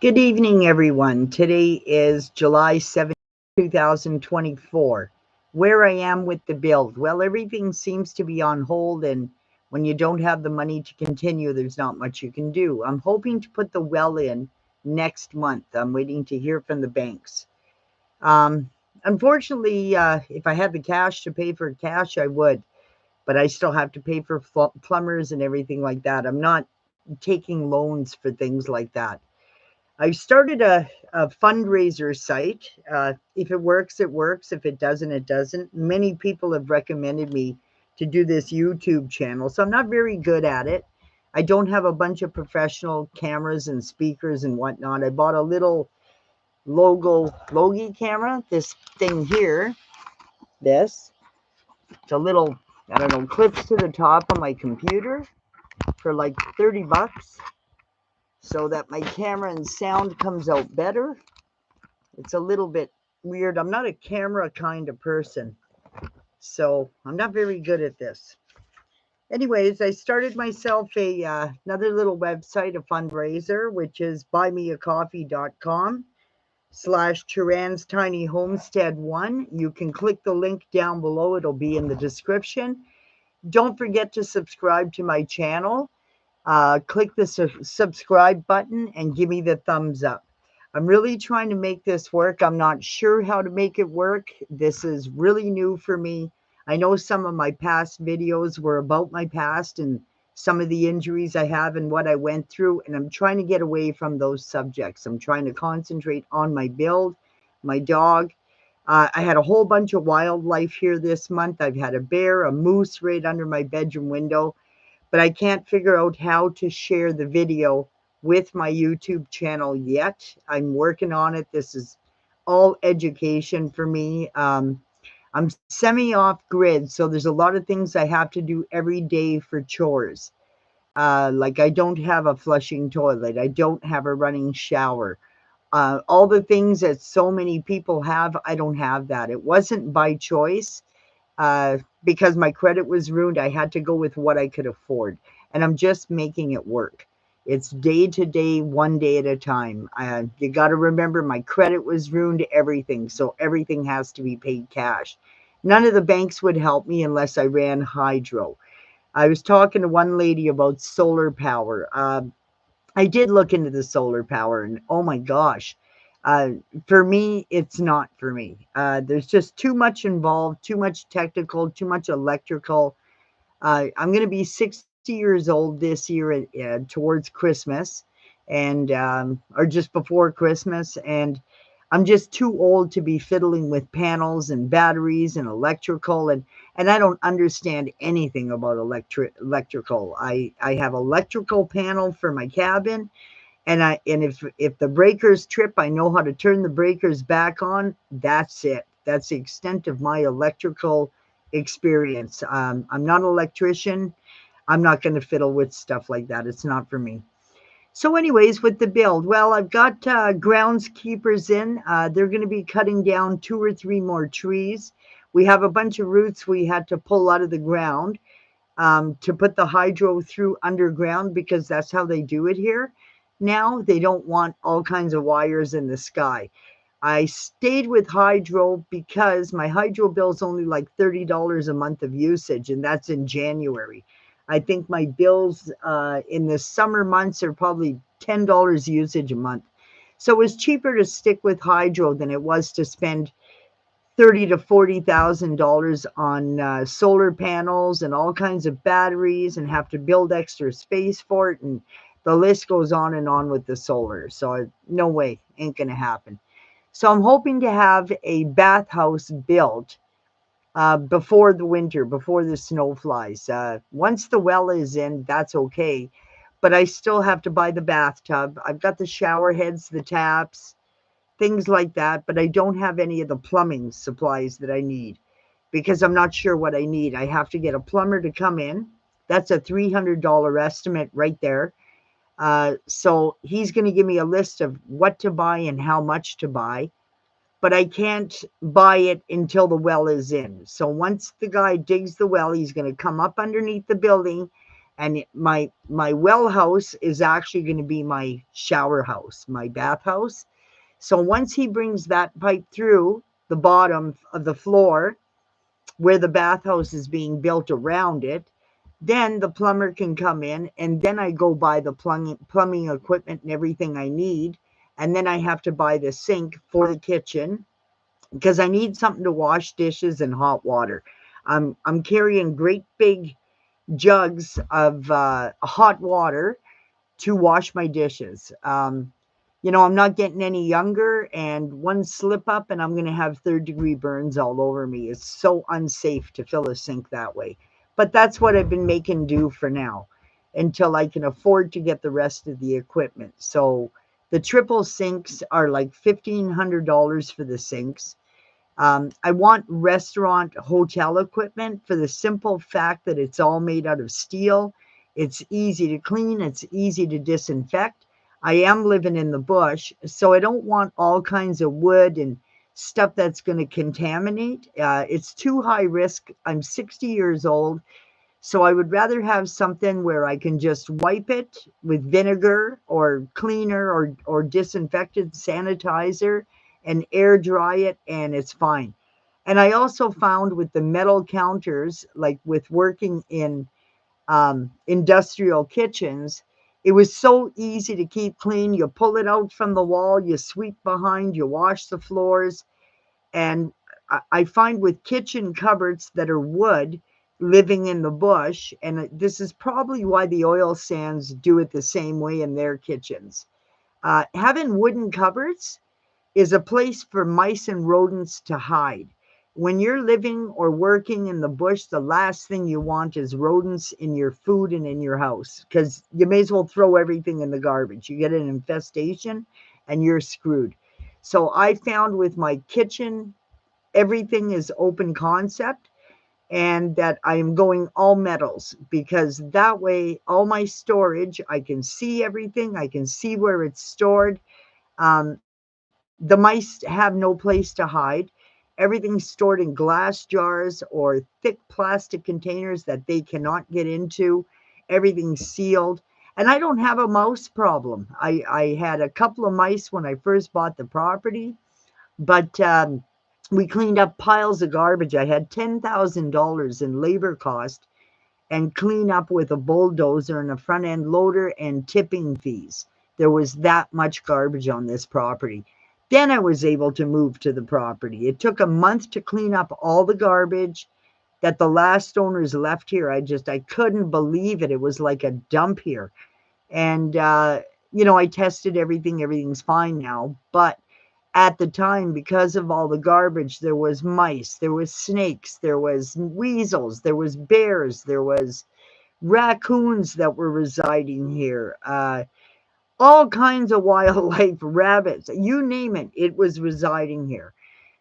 Good evening, everyone. Today is July 7th, 2024. Where I am with the build? Well, everything seems to be on hold, and when you don't have the money to continue, there's not much you can do. I'm hoping to put the well in next month. I'm waiting to hear from the banks. Um, Unfortunately, if I had the cash to pay for cash, I would, but I still have to pay for plumbers and everything like that. I'm not taking loans for things like that. I started a fundraiser site. If it works, it works. If it doesn't, it doesn't. Many people have recommended me to do this YouTube channel, so I'm not very good at it. I don't have a bunch of professional cameras and speakers and whatnot. I bought a little Logi camera, this thing here. This. It's a little, I don't know, clips to the top of my computer for like 30 bucks so that my camera and sound comes out better. It's a little bit weird. I'm not a camera kind of person, so I'm not very good at this. Anyways, I started myself another little website, a fundraiser, which is buymeacoffee.com/Churan's Tiny Homestead 1. You can click the link down below. It'll be in the description. Don't forget to subscribe to my channel. Click the subscribe button and give me the thumbs up. I'm really trying to make this work. I'm not sure how to make it work. This is really new for me. I know some of my past videos were about my past and some of the injuries I have and what I went through, and I'm trying to get away from those subjects. I'm trying to concentrate on my build, my dog. I had a whole bunch of wildlife here this month. I've had a bear, a moose right under my bedroom window, but I can't figure out how to share the video with my YouTube channel yet. I'm working on it. This is all education for me. I'm semi off grid, so there's a lot of things I have to do every day for chores. Like I don't have a flushing toilet, I don't have a running shower. All the things that so many people have, I don't have that. It wasn't by choice because my credit was ruined. I had to go with what I could afford, and I'm just making it work. It's day to day, one day at a time. You got to remember, my credit was ruined, everything. So everything has to be paid cash. None of the banks would help me unless I ran hydro. I was talking to one lady about solar power. I did look into the solar power, and oh my gosh, uh, for me, it's not for me. There's just too much involved, too much technical, too much electrical. I'm going to be 60 years old this year towards Christmas, and or just before Christmas, and I'm just too old to be fiddling with panels and batteries and electrical, and I don't understand anything about electrical. I have electrical panel for my cabin, and if the breakers trip, I know how to turn the breakers back on. That's it. That's the extent of my electrical experience. I'm not an electrician. I'm not going to fiddle with stuff like that. It's not for me. So, anyways, with the build, well, I've got groundskeepers in. They're going to be cutting down 2 or 3 more trees. We have a bunch of roots we had to pull out of the ground to put the hydro through underground because that's how they do it here. Now they don't want all kinds of wires in the sky. I stayed with hydro because my hydro bill is only like $30 a month of usage, and that's in January. I think my bills in the summer months are probably $10 usage a month. So it was cheaper to stick with hydro than it was to spend 30 to 40,000 dollars on solar panels and all kinds of batteries and have to build extra space for it, and the list goes on and on with the solar. So no way, ain't gonna happen. So I'm hoping to have a bathhouse built before the winter, before the snow flies. Once the well is in, that's okay, but I still have to buy the bathtub. I've got the shower heads, the taps, things like that, but I don't have any of the plumbing supplies that I need because I'm not sure what I need. I have to get a plumber to come in. That's a $300 estimate right there. So he's going to give me a list of what to buy and how much to buy, but I can't buy it until the well is in. So once the guy digs the well, he's going to come up underneath the building And my well house is actually going to be my shower house, my bath house. So once he brings that pipe through the bottom of the floor where the bathhouse is being built around it, then the plumber can come in, and then I go buy the plumbing equipment and everything I need. And then I have to buy the sink for the kitchen because I need something to wash dishes and hot water. I'm carrying great big jugs of hot water to wash my dishes. I'm not getting any younger, and one slip up, and I'm going to have third-degree burns all over me. It's so unsafe to fill a sink that way. But that's what I've been making do for now until I can afford to get the rest of the equipment. So the triple sinks are like $1,500 for the sinks. I want restaurant hotel equipment for the simple fact that it's all made out of steel. It's easy to clean, it's easy to disinfect. I am living in the bush, so I don't want all kinds of wood and stuff that's going to contaminate. It's too high risk. I'm 60 years old, so I would rather have something where I can just wipe it with vinegar or cleaner or disinfectant sanitizer and air dry it, and it's fine. And I also found with the metal counters, like with working in industrial kitchens, it was so easy to keep clean. You pull it out from the wall, you sweep behind, you wash the floors, and I find with kitchen cupboards that are wood, living in the bush, and this is probably why the oil sands do it the same way in their kitchens. Having wooden cupboards is a place for mice and rodents to hide. When you're living or working in the bush, the last thing you want is rodents in your food and in your house because you may as well throw everything in the garbage. You get an infestation and you're screwed. So I found with my kitchen, everything is open concept, and that I am going all metals because that way, all my storage, I can see everything, I can see where it's stored. The mice have no place to hide. Everything's stored in glass jars or thick plastic containers that they cannot get into. Everything's sealed. And I don't have a mouse problem. I had a couple of mice when I first bought the property, but we cleaned up piles of garbage. I had $10,000 in labor cost and clean up with a bulldozer and a front end loader and tipping fees. There was that much garbage on this property. Then I was able to move to the property. It took a month to clean up all the garbage that the last owners left here. I couldn't believe it. It was like a dump here. And, I tested everything. Everything's fine now. But at the time, because of all the garbage, there was mice, there was snakes, there was weasels, there was bears, there was raccoons that were residing here, all kinds of wildlife, rabbits, you name it, it was residing here.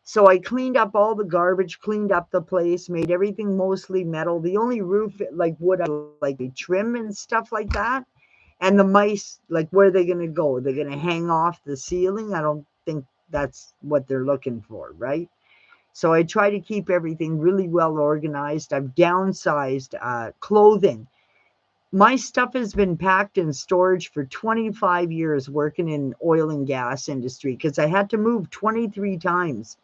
So I cleaned up all the garbage, cleaned up the place, made everything mostly metal. The only roof, like wood, I like trim and stuff like that. And the mice, like, where are they going to go? They're going to hang off the ceiling? I don't think that's what they're looking for, right? So I try to keep everything really well organized. I've downsized clothing. My stuff has been packed in storage for 25 years working in oil and gas industry because I had to move 23 times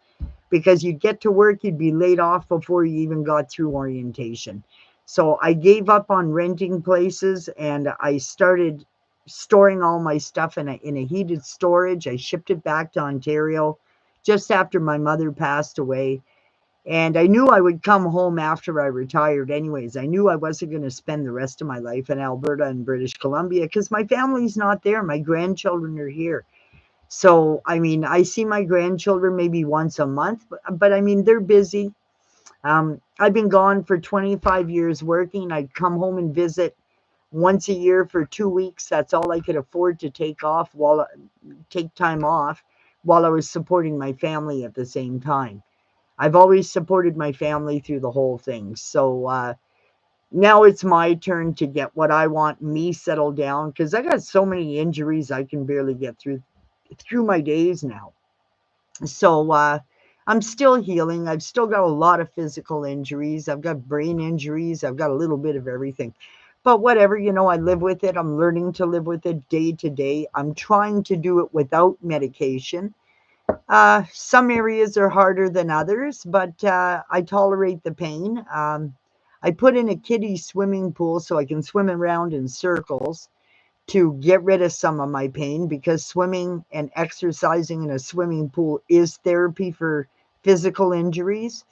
because you'd get to work, you'd be laid off before you even got through orientation. So I gave up on renting places and I started storing all my stuff in a heated storage. I shipped it back to Ontario just after my mother passed away. And I knew I would come home after I retired anyways. I knew I wasn't going to spend the rest of my life in Alberta and British Columbia because my family's not there. My grandchildren are here. So, I mean, I see my grandchildren maybe once a month, but I mean, they're busy. I've been gone for 25 years working. I'd come home and visit once a year for 2 weeks. That's all I could afford to take time off while I was supporting my family at the same time. I've always supported my family through the whole thing. So now it's my turn to get what I want, me settled down, because I got so many injuries I can barely get through my days now. So I'm still healing. I've still got a lot of physical injuries. I've got brain injuries. I've got a little bit of everything. But whatever, I live with it. I'm learning to live with it day to day. I'm trying to do it without medication. Some areas are harder than others, but I tolerate the pain. I put in a kiddie swimming pool so I can swim around in circles to get rid of some of my pain, because swimming and exercising in a swimming pool is therapy for physical injuries.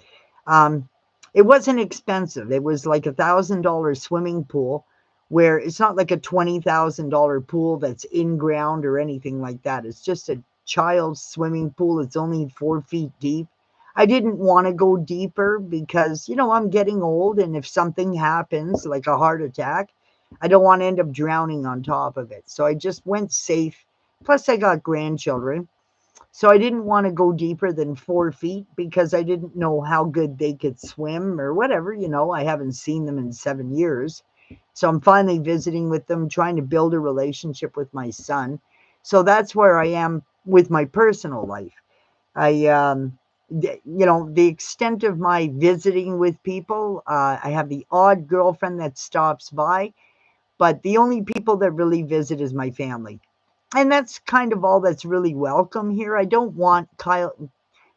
Um, it wasn't expensive. It was like $1,000 swimming pool, where it's not like a $20,000 pool that's in ground or anything like that. It's just a child's swimming pool. It's only 4 feet deep. I didn't want to go deeper because, I'm getting old. And if something happens, like a heart attack, I don't want to end up drowning on top of it. So I just went safe. Plus, I got grandchildren. So I didn't want to go deeper than 4 feet because I didn't know how good they could swim or whatever. I haven't seen them in 7 years. So I'm finally visiting with them, trying to build a relationship with my son. So that's where I am with my personal life. The extent of my visiting with people, I have the odd girlfriend that stops by, but the only people that really visit is my family. And that's kind of all that's really welcome here. I don't want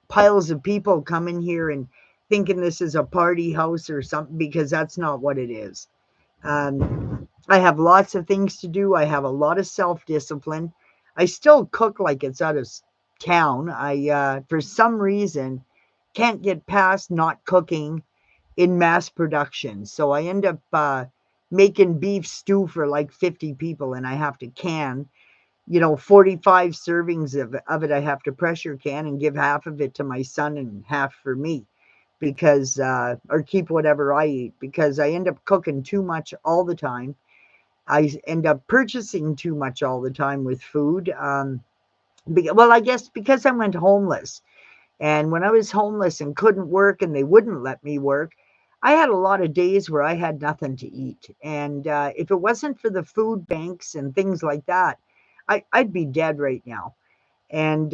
piles of people coming here and thinking this is a party house or something, because that's not what it is. I have lots of things to do. I have a lot of self-discipline. I still cook like it's out of town. For some reason, can't get past not cooking in mass production. So I end up making beef stew for like 50 people, and I have to can, 45 servings of it. I have to pressure can and give half of it to my son and half for me, because, or keep whatever I eat, because I end up cooking too much all the time. I end up purchasing too much all the time with food. Well, I guess because I went homeless. And when I was homeless and couldn't work and they wouldn't let me work, I had a lot of days where I had nothing to eat. And if it wasn't for the food banks and things like that, I'd be dead right now. And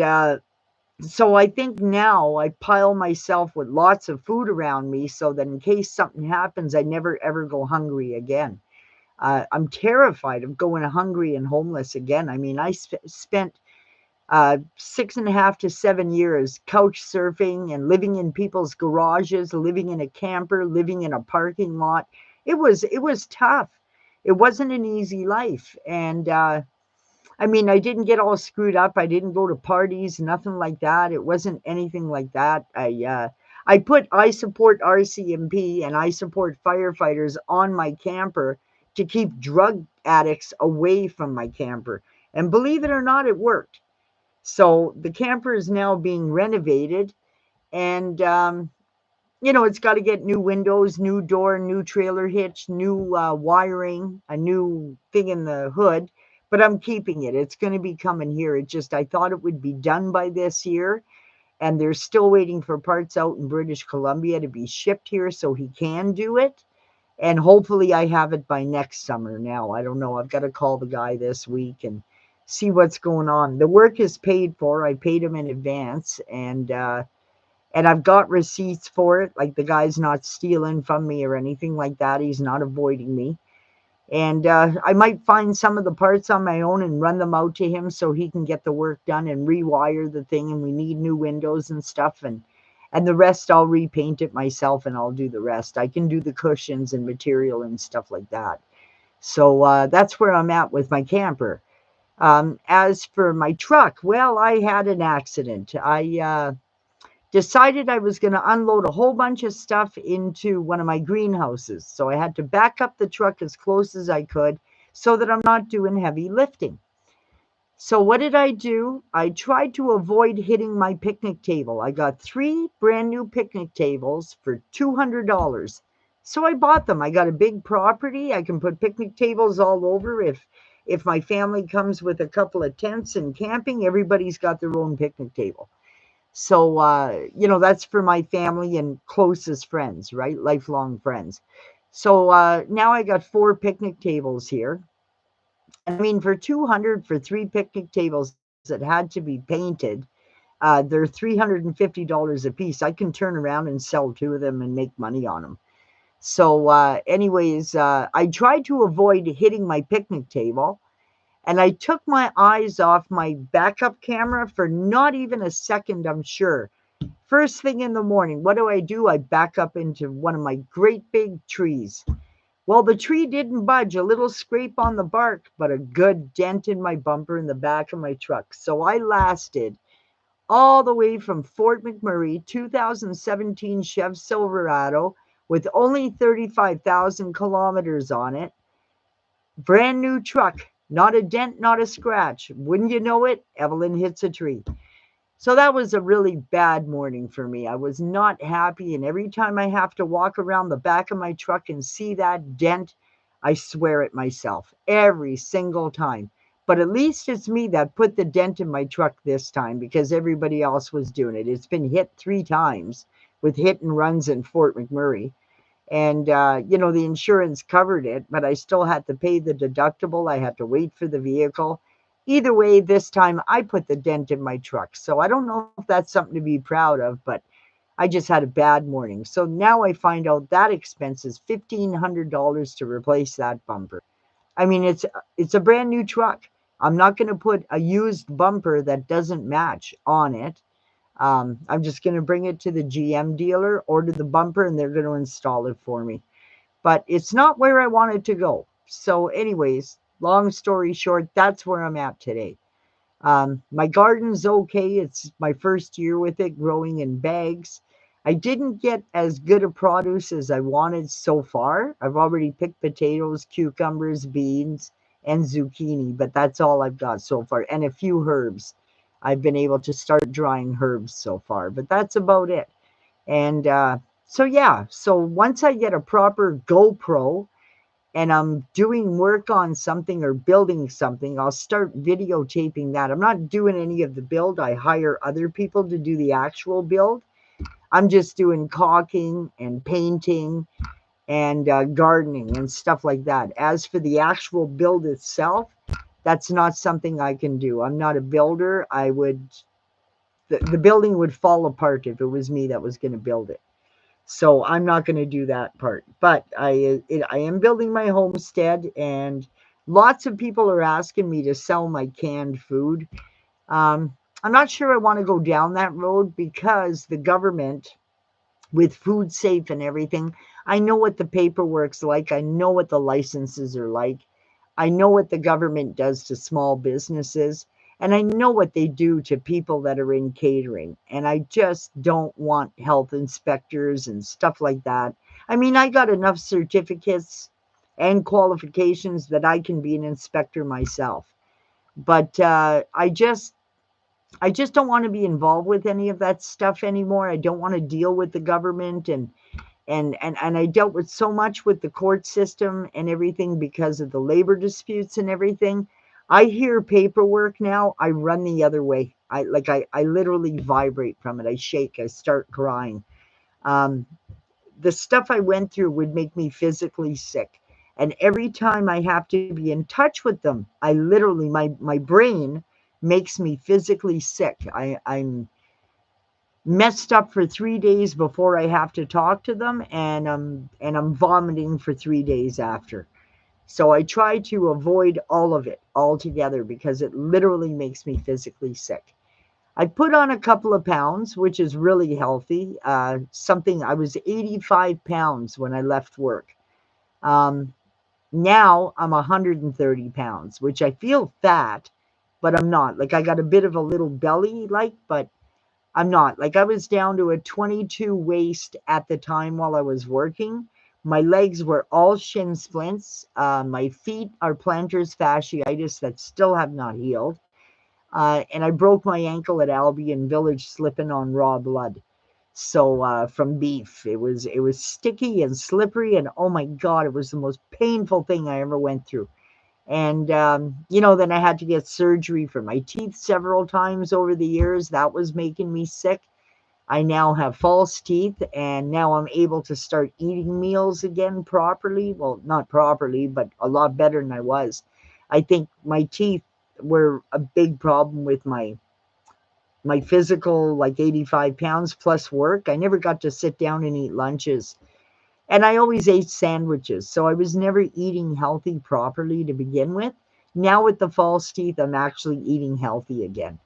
so I think now I pile myself with lots of food around me so that in case something happens, I never ever go hungry again. I'm terrified of going hungry and homeless again. I mean, I spent 6.5 to 7 years couch surfing and living in people's garages, living in a camper, living in a parking lot. It was tough. It wasn't an easy life. And I mean, I didn't get all screwed up. I didn't go to parties, nothing like that. It wasn't anything like that. I support RCMP and I support firefighters on my camper to keep drug addicts away from my camper. And believe it or not, it worked. So the camper is now being renovated, and it's got to get new windows, new door, new trailer hitch, new wiring, a new thing in the hood. But I'm keeping it. It's going to be coming here. I thought it would be done by this year, and they're still waiting for parts out in British Columbia to be shipped here so he can do it. And hopefully I have it by next summer now. I don't know. I've got to call the guy this week and see what's going on. The work is paid for. I paid him in advance, and I've got receipts for it. Like, the guy's not stealing from me or anything like that. He's not avoiding me. And I might find some of the parts on my own and run them out to him so he can get the work done and rewire the thing. And we need new windows and stuff. And the rest, I'll repaint it myself and I'll do the rest. I can do the cushions and material and stuff like that. So that's where I'm at with my camper. As for my truck, well, I had an accident. I decided I was going to unload a whole bunch of stuff into one of my greenhouses. So I had to back up the truck as close as I could so that I'm not doing heavy lifting. So what did I do? I tried to avoid hitting my picnic table. I got 3 brand new picnic tables for $200. So I bought them. I got a big property. I can put picnic tables all over. If my family comes with a couple of tents and camping, everybody's got their own picnic table. So, that's for my family and closest friends, right? Lifelong friends. So now I got 4 picnic tables here. I mean, for 200 for 3 picnic tables that had to be painted, they're $350 a piece. I can turn around and sell 2 of them and make money on them. So anyways, I tried to avoid hitting my picnic table, and I took my eyes off my backup camera for not even a second, I'm sure. First thing in the morning, what do? I back up into one of my great big trees. Well, the tree didn't budge, a little scrape on the bark, but a good dent in my bumper in the back of my truck. So I lasted all the way from Fort McMurray, 2017 Chev Silverado, with only 35,000 kilometers on it. Brand new truck, not a dent, not a scratch. Wouldn't you know it, Evelyn hits a tree. So that was a really bad morning for me. I was not happy, and every time I have to walk around the back of my truck and see that dent, I swear at myself every single time. But at least it's me that put the dent in my truck this time, because everybody else was doing it. It's been hit 3 times with hit and runs in Fort McMurray. And, the insurance covered it, but I still had to pay the deductible. I had to wait for the vehicle. Either way, this time I put the dent in my truck. So I don't know if that's something to be proud of, but I just had a bad morning. So now I find out that expense is $1,500 to replace that bumper. I mean, it's a brand new truck. I'm not going to put a used bumper that doesn't match on it. I'm just going to bring it to the GM dealer, order the bumper, and they're going to install it for me. But it's not where I wanted to go. So, anyways, long story short, that's where I'm at today. My garden's okay. It's my first year with it, growing in bags. I didn't get as good a produce as I wanted so far. I've already picked potatoes, cucumbers, beans, and zucchini, but that's all I've got so far, and a few herbs. I've been able to start drying herbs so far, but that's about it. And so, yeah, so once I get a proper GoPro and I'm doing work on something or building something, I'll start videotaping that. I'm not doing any of the build. I hire other people to do the actual build. I'm just doing caulking and painting and gardening and stuff like that. As for the actual build itself, that's not something I can do. I'm not a builder. The building would fall apart if it was me that was going to build it. So I'm not going to do that part. But I am building my homestead, and lots of people are asking me to sell my canned food. I'm not sure I want to go down that road, because the government, with food safe and everything, I know what the paperwork's like. I know what the licenses are like. I know what the government does to small businesses, and I know what they do to people that are in catering. And I just don't want health inspectors and stuff like that. I mean, I got enough certificates and qualifications that I can be an inspector myself. But I just don't want to be involved with any of that stuff anymore. I don't want to deal with the government, and I dealt with so much with the court system and everything because of the labor disputes and everything. I hear paperwork now, I run the other way. I literally vibrate from it. I shake, I start crying. Um, the stuff I went through would make me physically sick. And every time I have to be in touch with them, I literally, my brain makes me physically sick. I'm messed up for 3 days before I have to talk to them, and I'm vomiting for 3 days after. So I try to avoid all of it altogether, because it literally makes me physically sick. I put on a couple of pounds, which is really healthy. Something I was 85 pounds when I left work. Um, Now I'm 130 pounds, which I feel fat, but I'm not. Like, I got a bit of a little belly, but I'm not. Like, I was down to a 22 waist at the time while I was working. My legs were all shin splints. My feet are plantar fasciitis that still have not healed. And I broke my ankle at Albion Village slipping on raw blood. So from beef, it was sticky and slippery, and oh my God, it was the most painful thing I ever went through. And then I had to get surgery for my teeth several times over the years. That was making me sick. I now have false teeth, and now I'm able to start eating meals again properly. Well, not properly, but a lot better than I was. I think my teeth were a big problem with my physical, like 85 pounds plus work. I never got to sit down and eat lunches. And I always ate sandwiches, so I was never eating healthy properly to begin with. Now with the false teeth, I'm actually eating healthy again.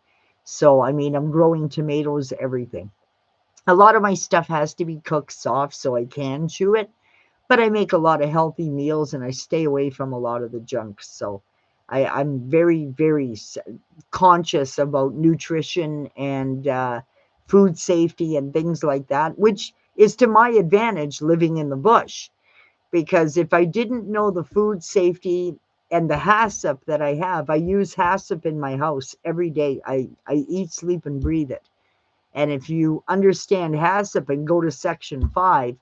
So, I mean, I'm growing tomatoes, everything. A lot of my stuff has to be cooked soft so I can chew it, but I make a lot of healthy meals and I stay away from a lot of the junk. So I'm very, very conscious about nutrition and food safety and things like that, which is to my advantage living in the bush. Because if I didn't know the food safety and the HACCP that I have, I use HACCP in my house every day. I eat, sleep, and breathe it. And if you understand HACCP and go to section 5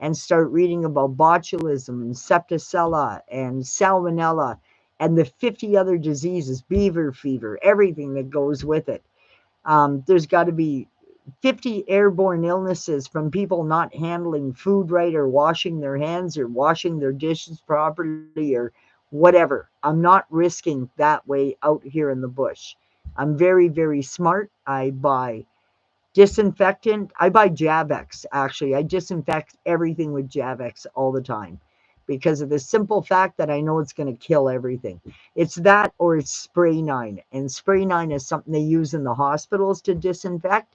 and start reading about botulism and septicella and salmonella and the 50 other diseases, beaver fever, everything that goes with it, there's got to be 50 airborne illnesses from people not handling food right or washing their hands or washing their dishes properly or whatever. I'm not risking that way out here in the bush. I'm very, very smart. I buy disinfectant. I buy Javex, actually. I disinfect everything with Javex all the time because of the simple fact that I know it's going to kill everything. It's that or it's spray 9. And spray 9 is something they use in the hospitals to disinfect.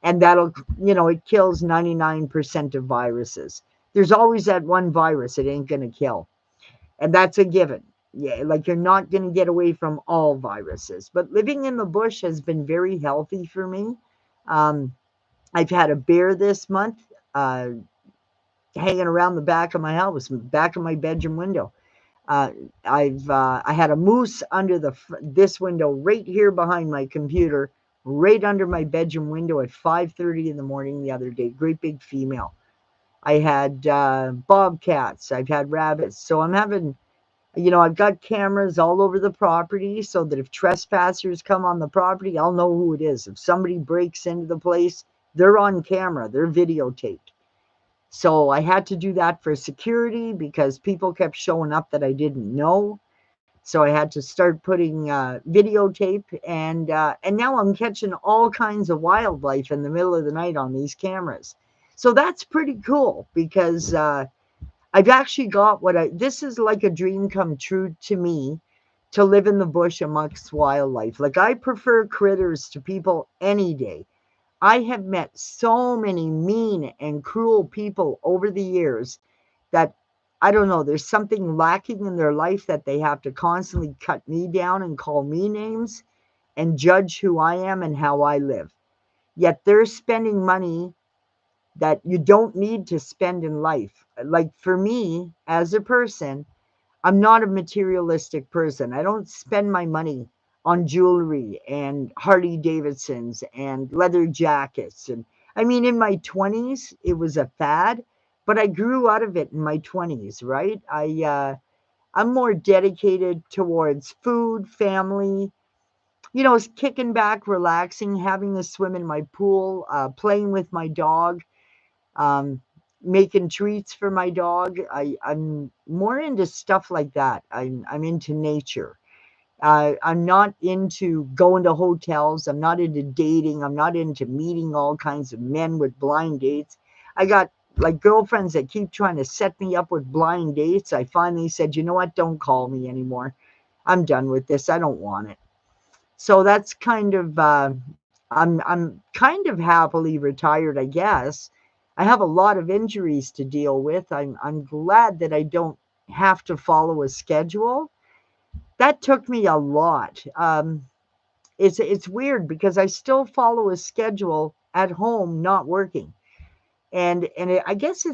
And that'll, it kills 99% of viruses. There's always that one virus it ain't going to kill. And that's a given. Yeah, like you're not going to get away from all viruses. But living in the bush has been very healthy for me. Um, I've had a bear this month uh, hanging around the back of my house, back of my bedroom window. Uh, I had a moose under this window right here behind my computer, right under my bedroom window at 5:30 in the morning the other day. Great big female. I had bobcats. I've had rabbits. So I'm having, I've got cameras all over the property so that if trespassers come on the property, I'll know who it is. If somebody breaks into the place, they're on camera, they're videotaped. So I had to do that for security because people kept showing up that I didn't know. So I had to start putting videotape, and now I'm catching all kinds of wildlife in the middle of the night on these cameras. So that's pretty cool because I've actually got this is like a dream come true to me to live in the bush amongst wildlife. Like I prefer critters to people any day. I have met so many mean and cruel people over the years that I don't know, there's something lacking in their life that they have to constantly cut me down and call me names and judge who I am and how I live. Yet they're spending money that you don't need to spend in life. Like for me as a person, I'm not a materialistic person. I don't spend my money on jewelry and Harley Davidsons and leather jackets. And I mean, in my 20s, it was a fad, but I grew out of it in my 20s, right? I'm more dedicated towards food, family, kicking back, relaxing, having a swim in my pool, playing with my dog, um, making treats for my dog. I'm more into stuff like that. I'm into nature. I'm not into going to hotels. I'm not into dating. I'm not into meeting all kinds of men with blind dates. I got like girlfriends that keep trying to set me up with blind dates. I finally said, you know what? Don't call me anymore. I'm done with this. I don't want it. So that's kind of I'm kind of happily retired, I guess. I have a lot of injuries to deal with. I'm glad that I don't have to follow a schedule. That took me a lot. It's weird because I still follow a schedule at home, not working, and I guess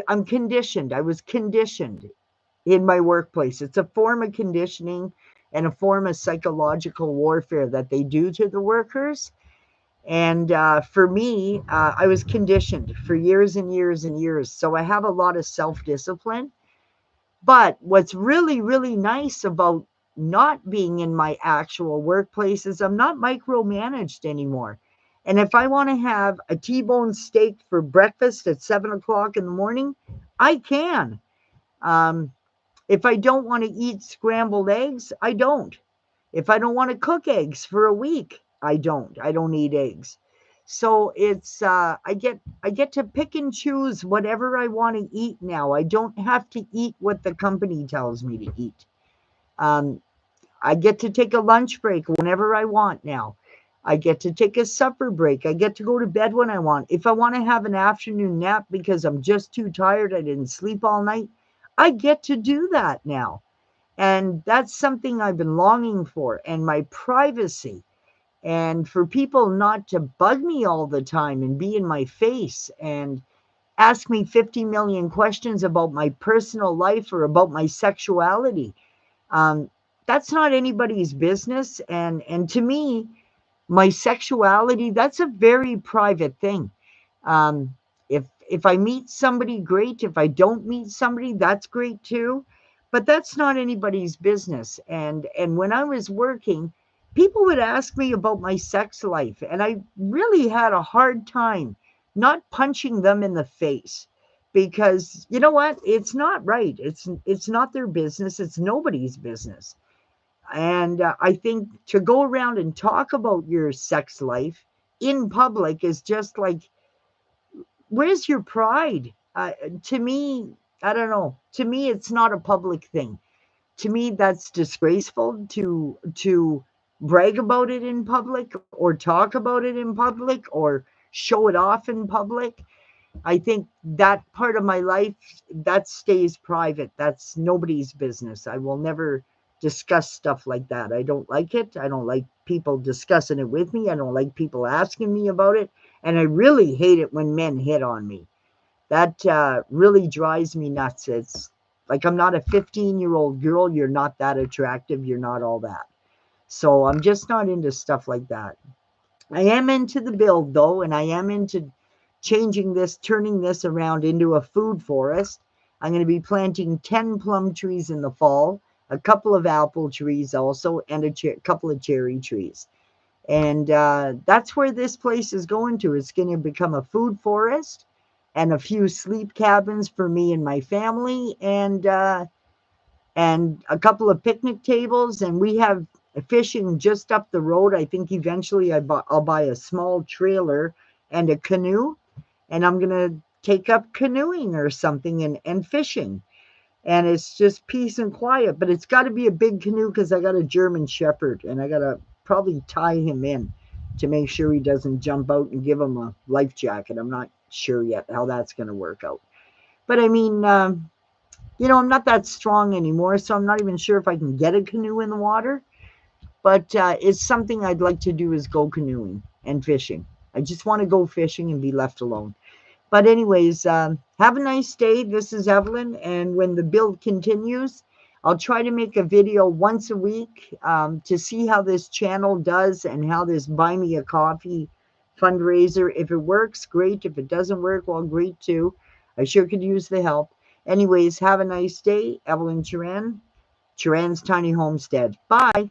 I'm conditioned. I was conditioned in my workplace. It's a form of conditioning and a form of psychological warfare that they do to the workers. And for me, I was conditioned for years and years and years. So I have a lot of self discipline. But what's really, really nice about not being in my actual workplace is I'm not micromanaged anymore. And if I want to have a T-bone steak for breakfast at 7 o'clock in the morning, I can. Um, if I don't want to eat scrambled eggs, I don't. If I don't want to cook eggs for a week, I don't. I don't eat eggs. So it's I get to pick and choose whatever I want to eat now. I don't have to eat what the company tells me to eat. Um, I get to take a lunch break whenever I want now. I get to take a supper break. I get to go to bed when I want. If I want to have an afternoon nap because I'm just too tired, I didn't sleep all night, I get to do that now. And that's something I've been longing for, and my privacy. And for people not to bug me all the time and be in my face and ask me 50 million questions about my personal life or about my sexuality. Um, that's not anybody's business. And to me, my sexuality, that's a very private thing. Um, if I meet somebody, great. If I don't meet somebody, that's great too. But that's not anybody's business. And when I was working, people would ask me about my sex life, and I really had a hard time not punching them in the face, because you know what? It's not right. It's not their business. It's nobody's business. And I think to go around and talk about your sex life in public is just like, where's your pride? To me, I don't know. To me, it's not a public thing. To me, that's disgraceful to brag about it in public or talk about it in public or show it off in public. I think that part of my life, that stays private. That's nobody's business. I will never discuss stuff like that. I don't like it. I don't like people discussing it with me. I don't like people asking me about it. And I really hate it when men hit on me. That really drives me nuts. It's like, I'm not a 15-year-old girl. You're not that attractive. You're not all that. So I'm just not into stuff like that. I am into the build though, and I am into changing this, turning this around into a food forest. I'm going to be planting 10 plum trees in the fall, a couple of apple trees also, and a couple of cherry trees. And that's where this place is going to. It's going to become a food forest and a few sleep cabins for me and my family, and a couple of picnic tables. And we have fishing just up the road. I think eventually I'll buy a small trailer and a canoe, and I'm going to take up canoeing or something and fishing. And it's just peace and quiet, but it's got to be a big canoe because I got a German Shepherd, and I got to probably tie him in to make sure he doesn't jump out, and give him a life jacket. I'm not sure yet how that's going to work out. But I mean, I'm not that strong anymore, so I'm not even sure if I can get a canoe in the water. But it's something I'd like to do, is go canoeing and fishing. I just want to go fishing and be left alone. But anyways, have a nice day. This is Evelyn, and when the build continues, I'll try to make a video once a week to see how this channel does and how this Buy Me a Coffee fundraiser. If it works, great. If it doesn't work, well, great too. I sure could use the help. Anyways, have a nice day. Evelyn Churan, Churan's Tiny Homestead. Bye.